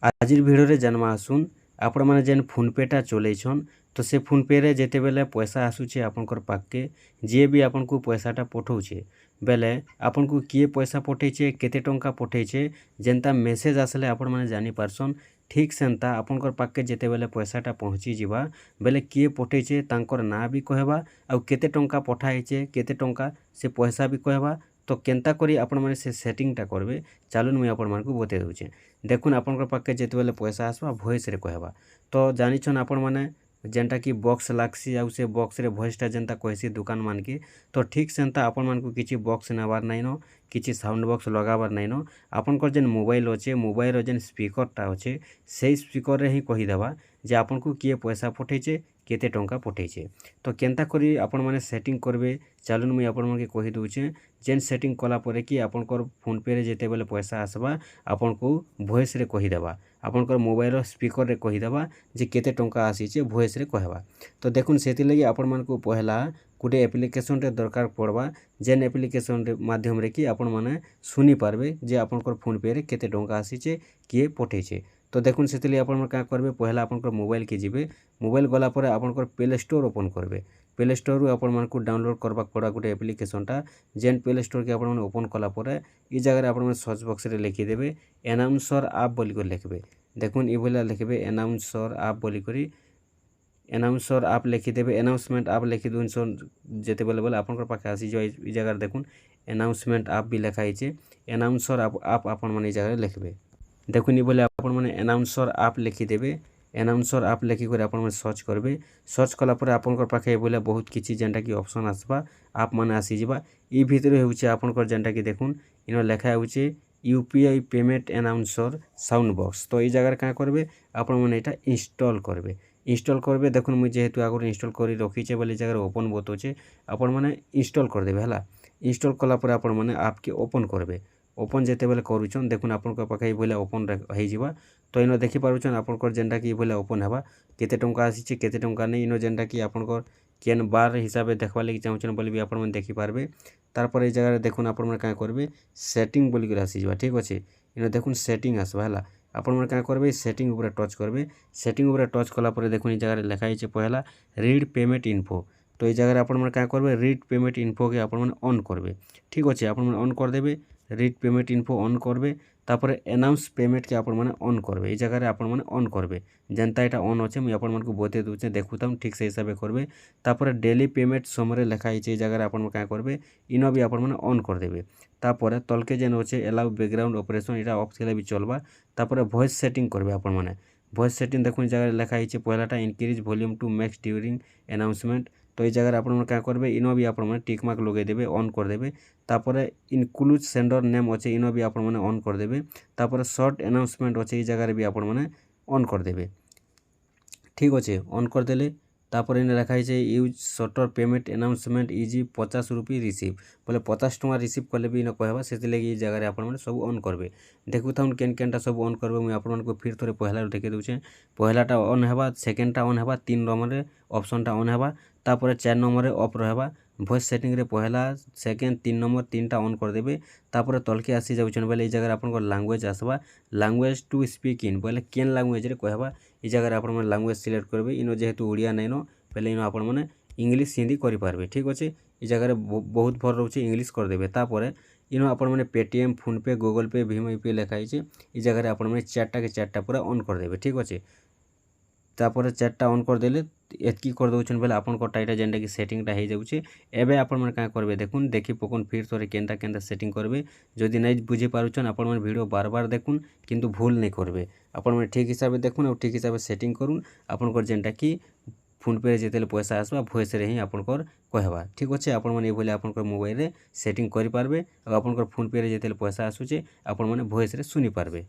आजिर video जानमा आसुन आपण मैंने जेन फोनपेटा चलैछन तो से फोनपे रे जेते बेले पैसा आसुचे आपनकर पाके जी भी आपन को पैसाटा पठाउछे बेले आपन को किए पैसा पठेछे केते टंका पठेछे जेनता मेसेज आसले आपण मैंने जानी पारसन ठीक सेंता आपनकर पाके जेते बेले पैसाटा पहुँची जिबा बेले किए पठेछे तांकर ना भी कहबा आउ केते टंका पठाइछे केते टंका से पैसा भी कहबा तो केनता करी आपण मैंने से सेटिंगटा करबे चलून मुई आपण मानकु बते दउछे। देखुन आपनकर पाके जेते बेले पैसा आसबा वॉइस रे कहबा तो जानिछन आपण माने जेनटा कि बॉक्स लागसी आउ से बॉक्स रे वॉइसटा जेनता कहसी दुकान मानके तो ठीक सेंता आपण मानकु किछि बॉक्स नेबार नाइनो किछि साउंड बॉक्स लगाबार नाइनो आपनकर जेन मोबाइल अच्छे मोबाइल जेन स्पीकरटा अच्छे से स्पीकर रे ही कहि देबा जे आपनकु किए पैसा पठेछे केते टंका पठेछे तो केनता करी आपण माने सेटिंग करबे चलून मुई आपण मानके कहि दउछे जेन सेटिंग कला परे कि आपनकर फोन पे रे जेते बेले पैसा आसबा आपनको वॉइस रे कहि देबा आपनकर मोबाइल स्पीकर रे कहि देबा जे केते टंका आसीचे वॉइस रे कहबा तो देखुन सेति लगी आपण मानकु पहला गोटे एप्लिकेशन रे दरकार पड़बा जेन एप्लिकेशन रे माध्यम रे कि आपण माने सुनी पारबे जे आपनकर फोन पे रे केते टंका आसीचे किए पठेछे तो देखुन सेति लगी आपण का करबे पहला आपनकर मोबाइल के जिबे मोबाइल गला परे आपनकर प्ले स्टोर ओपन करबे प्ले स्टोर रु आपण मानकु डाउनलोड करबा पड़ा गोटे एप्लिकेशनटा जेन प्ले स्टोर के आपण माने ओपन कला परे ई जगह रे आपण माने सर्च बॉक्स रे लिखि देबे एनाउंसर ऐप बोली कर लिखबे देखुन ई बोला लिखबे एनाउंसर ऐप बोली करी एनाउंसर ऐप लिखिदेवे एनाउंसमेंट ऐप लिखि दुन जेते बेले बेले आपनकर पाखे आसी जो ई जगह देखुन एनाउंसमेंट ऐप भी लिखाई छे एनाउंसर ऐप आपण माने ई जगह लिखबे देखुन ई बोले आपण माने एनाउंसर ऐप लिखिदेवे एनाउंसर ऐप लिखि कर आपण माने सर्च करबे सर्च कला परे आपनकर पाखे बोले बहुत किछि जेनटा कि ऑप्शन आसबा ऐप माने आसी जिबा ई भितरे होउचे आपनकर जेनटा कि देखुन इनो लिखा होउचे UPI payment announcer sound box तो ई जगह का करबे आपण माने एटा इंस्टॉल करबे देखुन मुझे जेहेतु आगुरी इंस्टॉल करी रखीचे बोले जगह ओपन बताऊे आपण मैंने इंस्टॉल करदेवे है इंस्टॉल कला पर आपण मैंने ऐप के ओपन करबे ओपन जेते बेले करूछन देखुन आपन पाखे बोले ओपन हो जावा तो इन देखि पारुछन आपनकर जेनटा कि बोले ओपन हेबा केते टंका आसीचे केते टंका नहीं इन जेनटा कि आपनकर केन बार हिसाब से देखबा लगी चाहूछन बोले भी आपण मैंने देखि पारबे तारपर ए जगह देखुन आपण मैंने का करबे सेटिंग बोली कर आसी जावा ठीक अच्छे इन देखुन सेटिंग आसबा है आपण मैंने क्या करबे सेटिंग ऊपर टच करबे सेटिंग ऊपर टच कला पर देखुन ई जगह लिखाई छे पहला रीड पेमेंट इन्फो तो ई जगह आपण मैंने क्या करबे रीड पेमेंट इन्फो के आपण मैंने ऑन करबे ठीक अच्छे आपण मैंने ऑन कर देबे रीड पेमेंट इन्फो ऑन करबे तापर एनाउंस पेमेंट के आपण मैंने ऑन करबे ई जगह आपण मैंने ऑन करबे जनता एटा ऑन अच्छे मुझे आपण मानकु बते दूचे देखुता ठीक से हिसाब से करबे तापर डेली पेमेंट समरे लिखाई छे ई जगह आपण क्या करबे इनो भी आपण मैंने ऑन कर देबे तापर तलके जेन अच्छे एलाउ बैकग्राउंड ऑपरेशन इटा ऑफ थिले भी चलबा तापर वॉइस सेटिंग करबे आपण माने वॉइस सेटिंग देखुन जगह लिखाई छे पहलाटा increase volume to max during announcement तो ई जगह आपण क्या करबे इनो भी आपण माने टिक मार्क लगे देबे ऑन कर देबे तापर इनक्लूड सेंडर नेम अच्छे इनो भी आपण माने ऑन कर देबे तापर शॉर्ट अनाउंसमेंट अच्छे ई जगह भी आपण माने ऑन कर देबे ठीक अच्छे ऑन कर देले तापर इन लिखाई छे use shorter payment announcement easy 50 रुपये रिसीव बोले 50 टका रिसीव कले भी इन कहबा से लगी ई जगह आपण माने सब ऑन करबे देखु थाउन केन केनटा सब ऑन करबे मुई आपण मानको फिर थोड़े पहला देखे दूचे पहलाटा ऑन हेबा सेकेंडटा ऑन हेबा 3 नंबर ऑप्शनटा ऑन हेबा तापर 4 नंबर ऑफ रहबा वॉइस सेटिंग रे पहला सेकेंड 3 नंबर 3टा ऑन कर देबे तापर तलके आसी जाउछन बोले ई जगह आपन लैंग्वेज आसबा लैंग्वेज टू स्पीक इन बोले केन लैंग्वेज रे कहबा ई जगह आपन मन लैंग्वेज सिलेक्ट करबे इनो जेहेतु ओडिया नै नो पहले इनो आपन माने इंग्लिश हिंदी करि पारबे ठीक अछि ई जगह रे बहुत भर रहउछि इंग्लिश कर देबे तापर इनो आपन माने पेटीएम फोन पे गूगल पे भीम यूपीआई लिखाई छे ई जगह रे आपन माने चारटा के चारटा पूरा ऑन कर देबे ठीक अछि तापर चारटा ऑन कर देले एतकी कर दउछन बेले आपन को टाइटा जेंडा की सेटिंगटा हो जाउछे एबे आपन मन का करबे देखुन देखि पकोन फिर तोरे केनटा केनटा सेटिंग करबे जदि नै बुझी पारुछन आपन मन वीडियो बार बार देखुन किंतु भूल नै करबे आपन मन ठीक हिसाब से देखुन और ठीक हिसाब से सेटिंग करुन आपन को जेंडा की फोन पे जेतेले पैसा आसबा वॉइस रे ही आपन को कहबा ठीक अच्छे आपन मन ए बोले आपन को मोबाइल रे सेटिंग करि पारबे और आपन को फोन पे जेतेले पैसा आसुचे आपन मन वॉइस रे सुनी पारबे।